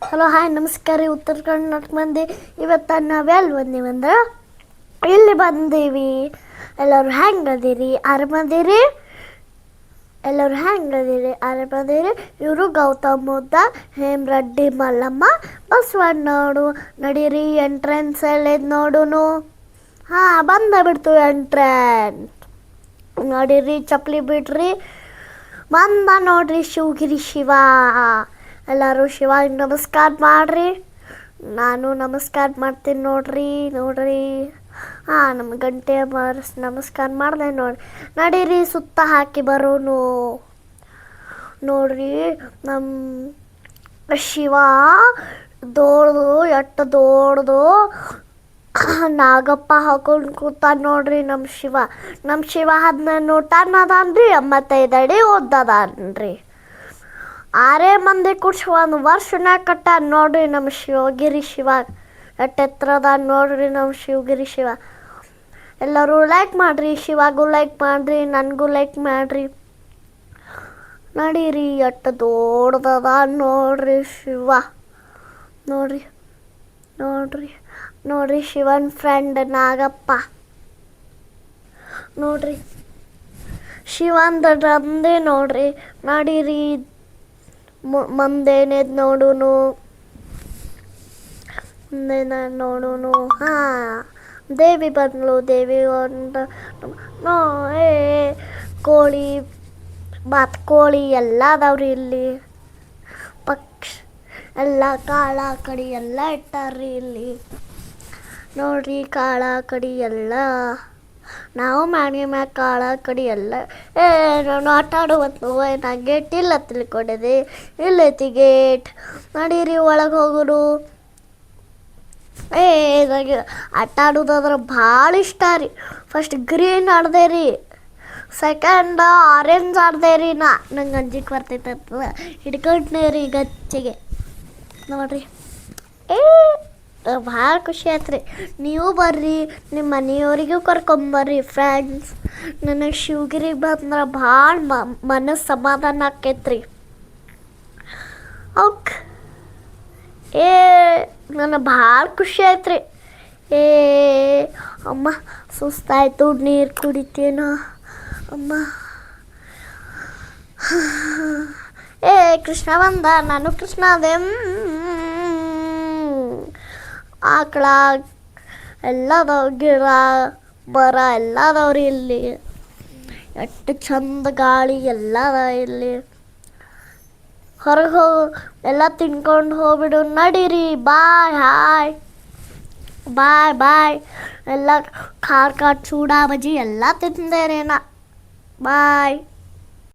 Hello hi ನಮಸ್ಕಾರ ರೀ ಉತ್ತರ ಕರ್ನಾಟಕ ಮಂದಿ. ಇವತ್ತು ನಾವೆಲ್ಲಿ ಬಂದೀವಂದ್ರೆ ಇಲ್ಲಿ ಬಂದೀವಿ. ಎಲ್ಲರೂ ಹೆಂಗದಿರಿ? ಆರಾಮದಿರಿ? ಎಲ್ಲರೂ ಹೆಂಗದಿರಿ? ಆರಾಮದಿರಿ? ಇವರು ಗೌತಮ್ ಬುದ್ಧ, ಹೇಮರೆಡ್ಡಿ ಮಲ್ಲಮ್ಮ, ಬಸವಣ್ಣನವರು. ನಡೀರಿ ಎಂಟ್ರೆನ್ಸ್ ಎಲ್ಲಿದ್ ನೋಡುನು. ಬಂದ ಬಿಡ್ತು ಎಂಟ್ರೆನ್ಸ್. ನೋಡಿರಿ ಚಪ್ಪಲಿ ಬಿಡ್ರಿ, ಬಂದ ನೋಡ್ರಿ ಶಿವಗಿರಿ ಶಿವ. ಎಲ್ಲರೂ ಶಿವಾಗಿ ನಮಸ್ಕಾರ ಮಾಡ್ರಿ. ನಾನು ನಮಸ್ಕಾರ ಮಾಡ್ತೀನಿ ನೋಡ್ರಿ. ನಮ್ಮ ಗಂಟೆ ನಮಸ್ಕಾರ ಮಾಡಿದೆ ನಡೀರಿ ಸುತ್ತ ಹಾಕಿ ಬರೋನು. ನೋಡ್ರಿ ನಮ್ಮ ಶಿವ ದೊಡ್ಡದು ನಾಗಪ್ಪ ಹಾಕೊಂಡು ಕೂತಾನ ನೋಡ್ರಿ. ನಮ್ಮ ಶಿವ 19 ಟನ್ 85 ಅಡಿ ಓದ್ದದಾನ್ರಿ. 6 ಮಂದಿ ಕೂಡ್ಸಿ ಒಂದು ವರ್ಷನಾಗ ಕಟ್ಟಾರ ನೋಡ್ರಿ ನಮ್ಮ ಶಿವಗಿರಿ ಶಿವ. ಎಷ್ಟು ಎತ್ತರದ ನೋಡ್ರಿ ನಮ್ಮ ಶಿವಗಿರಿ ಶಿವ. ಎಲ್ಲರೂ ಲೈಕ್ ಮಾಡ್ರಿ, ಶಿವಾಗೂ ಲೈಕ್ ಮಾಡ್ರಿ, ನನಗೂ ಲೈಕ್ ಮಾಡ್ರಿ. ನಡೀರಿ ಎಷ್ಟು ದೊಡ್ಡದ ನೋಡ್ರಿ ಶಿವ. ನೋಡ್ರಿ ಶಿವನ್ ಫ್ರೆಂಡ್ ನಾಗಪ್ಪ. ನೋಡ್ರಿ ಶಿವಂದೇ ನೋಡ್ರಿ. ನಡೀರಿ ಮುಂದೇನೇದ್ ನೋಡುನು. ದೇವಿ ಬಂದ್ಲು. ದೇವಿ ಒಂದು ಕೋಳಿ ಬಾತ್ಕೋಳಿ ಎಲ್ಲ ಅದಾವ್ರಿ ಇಲ್ಲಿ. ಎಲ್ಲ ಕಾಳ ಕಡಿ ಎಲ್ಲ ಇಟ್ಟಾರ್ರಿ ಇಲ್ಲಿ. ನೋಡ್ರಿ ಕಾಳ ಕಡಿ ಎಲ್ಲ ನಾವು ಮ್ಯಾಗ ಕಾಳ ಕಡಿ ಎಲ್ಲ. ನಾನು ಆಟ ಆಡುವಂತು ನಾ ಗೇಟ್ ಇಲ್ಲ ತಿಳ್ಕೊಂಡಿದ್ದೆ. ಇಲ್ಲೈತಿ ಗೇಟ್. ನಡೀರಿ ಒಳಗೆ ಹೋಗೋರು. ನನಗೆ ಆಟ ಆಡೋದಾದ್ರೆ ಭಾಳ ಇಷ್ಟ ರೀ. ಫಸ್ಟ್ ಗ್ರೀನ್ ಆಡ್ದೆ ರೀ, ಸೆಕೆಂಡ್ ಆರೆಂಜ್ ಆಡ್ದೆ ರೀ. ನಂಗೆ ಅಂಜಿಕೆ ಬರ್ತೈತೆ ಅಂತ ಹಿಡ್ಕೊಂಡ್ನೇ ರೀ ಗಚ್ಚಿಗೆ. ನೋಡ್ರಿ ಭಾಳ ಖುಷಿ ಆಯ್ತು ರೀ. ನೀವು ಬರ್ರಿ, ನಿಮ್ಮ ಮನೆಯವರಿಗೂ ಕರ್ಕೊಂಬರ್ರಿ ಫ್ರೆಂಡ್ಸ್. ನನಗೆ ಶಿವಗಿರಿಗೆ ಬಂದ್ರೆ ಭಾಳ ಮನಸ್ಸು ಸಮಾಧಾನ ಆಕೈತ್ರಿ. ಓಕೆ ನನಗೆ ಭಾಳ ಖುಷಿ ಆಯ್ತು ರೀ. ಅಮ್ಮ ಸುಸ್ತಾಯ್ತು, ನೀರು ಕುಡಿತೇನೋ ಅಮ್ಮ. ಕೃಷ್ಣ ಬಂದ, ನಾನು ಕೃಷ್ಣ ಅದೇ. ಆಕಳ ಎಲ್ಲದವ, ಗಿಡ ಮರ ಎಲ್ಲ ಅದಾವ್ರಿ ಇಲ್ಲಿ. ಎಷ್ಟು ಚಂದ ಗಾಳಿ ಎಲ್ಲ ಅದ ಇಲ್ಲಿ. ಹೊರಗೆ ಎಲ್ಲ ತಿನ್ಕೊಂಡು ಹೋಗ್ಬಿಡು. ನಡೀರಿ ಬಾಯ್ ಬಾಯ್. ಎಲ್ಲ ಖಾರ ಚೂಡಾ ಬಜ್ಜಿ ಎಲ್ಲ ತಿಂದೇರೇನ. ಬಾಯ್.